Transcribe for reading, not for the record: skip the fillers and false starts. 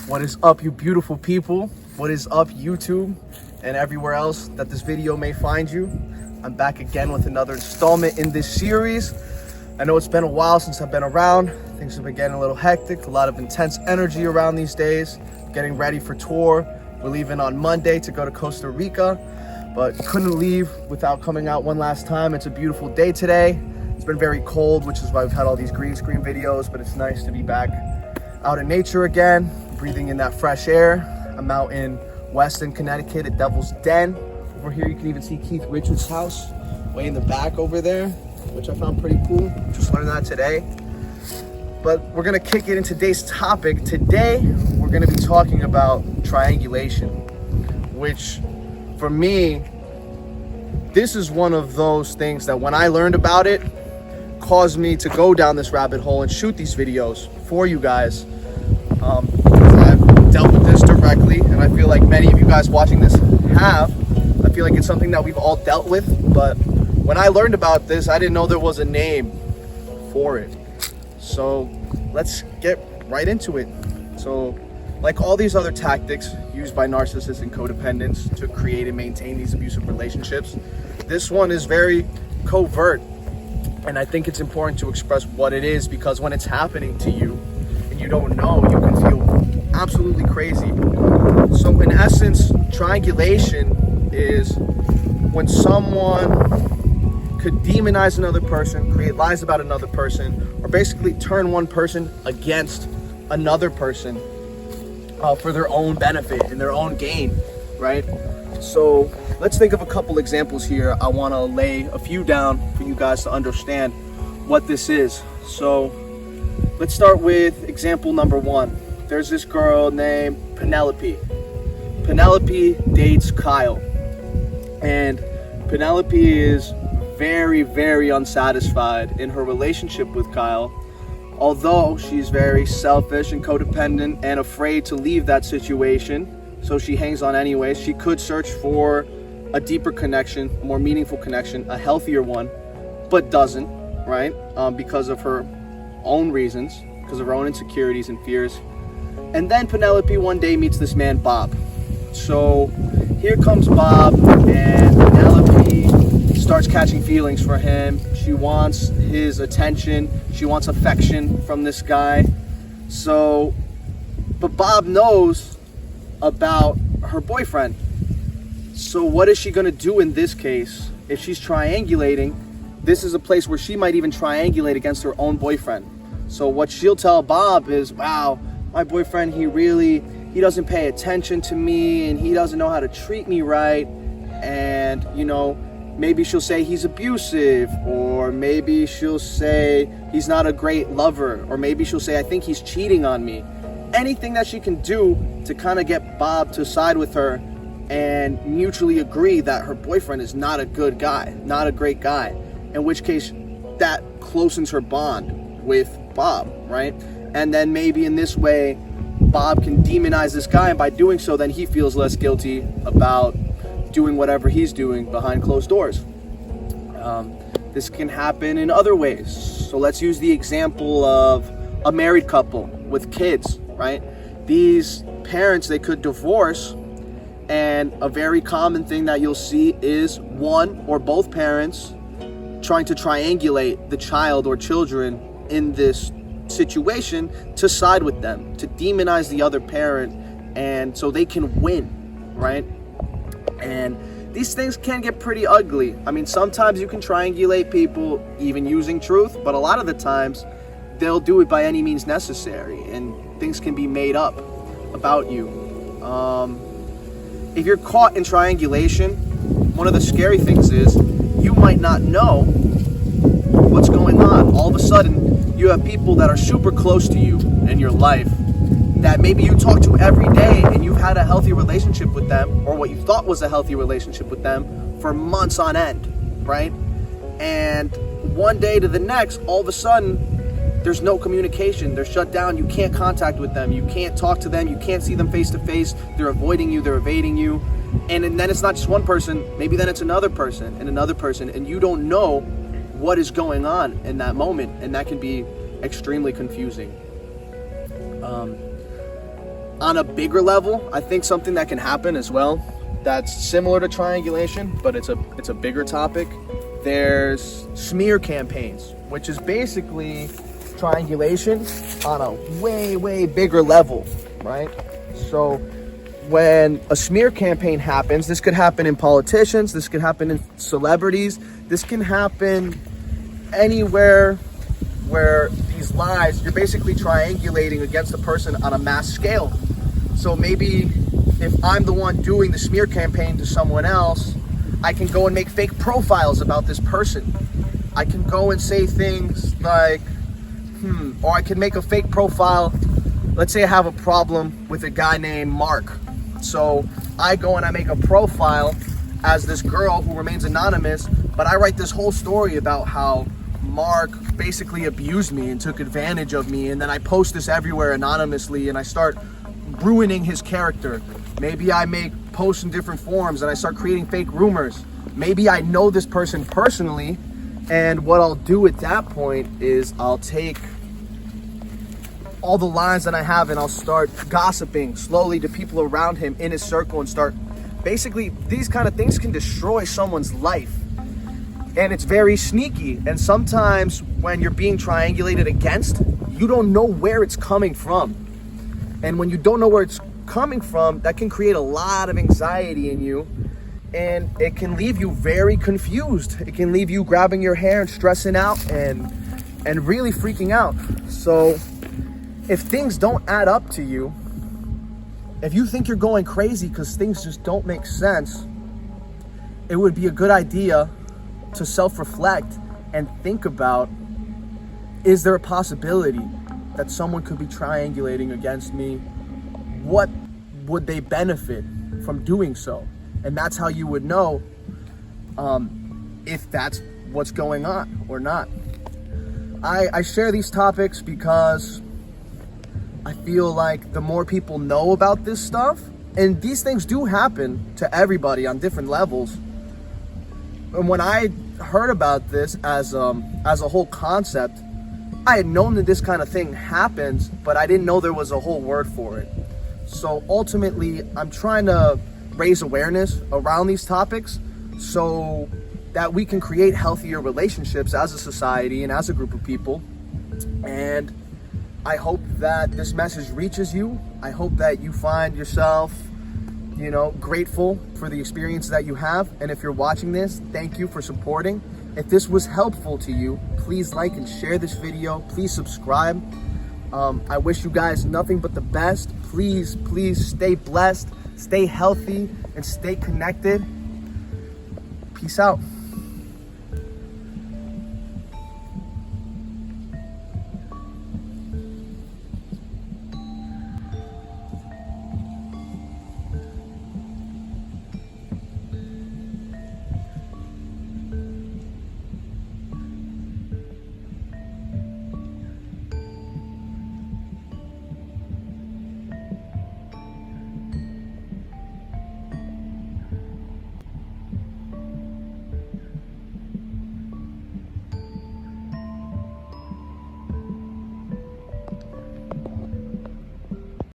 What is up, you beautiful people? What is up, YouTube and everywhere else that this video may find you? I'm back again with another installment in this series. I know it's been a while since I've been around. Things have been getting a little hectic, a lot of intense energy around these days, getting ready for tour. We're leaving on Monday to go to Costa Rica, but couldn't leave without coming out one last time. It's a beautiful day today. It's been very cold, which is why we've had all these green screen videos, but it's nice to be back out in nature again, breathing in that fresh air. I'm out in Weston, Connecticut at Devil's Den. Over here you can even see Keith Richards' house way in the back over there, which I found pretty cool. Just learned that today. But we're gonna kick it in today's topic. Today, we're gonna be talking about triangulation, which for me, this is one of those things that when I learned about it, caused me to go down this rabbit hole and shoot these videos for you guys. I've dealt with this directly, and I feel like many of you guys watching this have. I feel like it's something that we've all dealt with, but when I learned about this, I didn't know there was a name for it. So let's get right into it. So like all these other tactics used by narcissists and codependents to create and maintain these abusive relationships, this one is very covert. And I think it's important to express what it is, because when it's happening to you and you don't know, you can feel absolutely crazy. So in essence, triangulation is when someone could demonize another person, create lies about another person, or basically turn one person against another person for their own benefit and their own gain, right? So let's think of a couple examples here. I want to lay a few down for you guys to understand what this is. So let's start with example number one. There's this girl named Penelope. Penelope dates Kyle, and Penelope is very, very unsatisfied in her relationship with Kyle. Although she's very selfish and codependent and afraid to leave that situation, so she hangs on anyway. She could search for a deeper connection, a more meaningful connection, a healthier one, but doesn't, right? Because of her own reasons, because of her own insecurities and fears. And then Penelope one day meets this man, Bob. So here comes Bob, and Penelope starts catching feelings for him. She wants his attention. She wants affection from this guy. So, but Bob knows about her boyfriend. So what is she gonna do in this case? If she's triangulating, this is a place where she might even triangulate against her own boyfriend. So what she'll tell Bob is, wow, my boyfriend, he doesn't pay attention to me, and he doesn't know how to treat me right. And, you know, maybe she'll say he's abusive, or maybe she'll say he's not a great lover, or maybe she'll say, I think he's cheating on me. Anything that she can do to kind of get Bob to side with her and mutually agree that her boyfriend is not a good guy, not a great guy, in which case that closens her bond with Bob, right? And then maybe in this way, Bob can demonize this guy, and by doing so, then he feels less guilty about doing whatever he's doing behind closed doors. This can happen in other ways. So let's use the example of a married couple with kids, right? These parents, they could divorce, and a very common thing that you'll see is one or both parents trying to triangulate the child or children in this situation to side with them, to demonize the other parent, and so they can win, right? And these things can get pretty ugly. I mean, sometimes you can triangulate people even using truth, but a lot of the times they'll do it by any means necessary, and things can be made up about you. If you're caught in triangulation, one of the scary things is you might not know what's going on. All of a sudden, you have people that are super close to you in your life that maybe you talk to every day, and you've had a healthy relationship with them, or what you thought was a healthy relationship with them, for months on end, right? And one day to the next, all of a sudden, there's no communication. They're shut down. You can't contact with them. You can't talk to them. You can't see them face to face. They're avoiding you. They're evading you. And then it's not just one person. Maybe then it's another person and another person. And you don't know what is going on in that moment. And that can be extremely confusing. on a bigger level, I think something that can happen as well that's similar to triangulation, but it's a bigger topic. There's smear campaigns, which is basically triangulation on a way bigger level, right? So when a smear campaign happens, this could happen in politicians, this could happen in celebrities, this can happen anywhere where these lies, you're basically triangulating against the person on a mass scale. So maybe if I'm the one doing the smear campaign to someone else, I can go and make fake profiles about this person. I can go and say things like, or I can make a fake profile. Let's say I have a problem with a guy named Mark. So I go and I make a profile as this girl who remains anonymous, but I write this whole story about how Mark basically abused me and took advantage of me, and then I post this everywhere anonymously and I start ruining his character. Maybe I make posts in different forums and I start creating fake rumors. Maybe I know this person personally, and what I'll do at that point is I'll take all the lines that I have and I'll start gossiping slowly to people around him in his circle and start, basically, these kind of things can destroy someone's life. And it's very sneaky. And sometimes when you're being triangulated against, you don't know where it's coming from. And when you don't know where it's coming from, that can create a lot of anxiety in you. And it can leave you very confused. It can leave you grabbing your hair and stressing out and really freaking out. So if things don't add up to you, if you think you're going crazy because things just don't make sense, it would be a good idea to self-reflect and think about, is there a possibility that someone could be triangulating against me? What would they benefit from doing so? And that's how you would know if that's what's going on or not. I share these topics because I feel like the more people know about this stuff, and these things do happen to everybody on different levels. And when I heard about this as a whole concept, I had known that this kind of thing happens, but I didn't know there was a whole word for it. So ultimately, I'm trying to raise awareness around these topics so that we can create healthier relationships as a society and as a group of people. And I hope that this message reaches you. I hope that you find yourself, grateful for the experience that you have. And if you're watching this, thank you for supporting. If this was helpful to you, please like and share this video. Please subscribe. I wish you guys nothing but the best. Please stay blessed, stay healthy, and stay connected. Peace out.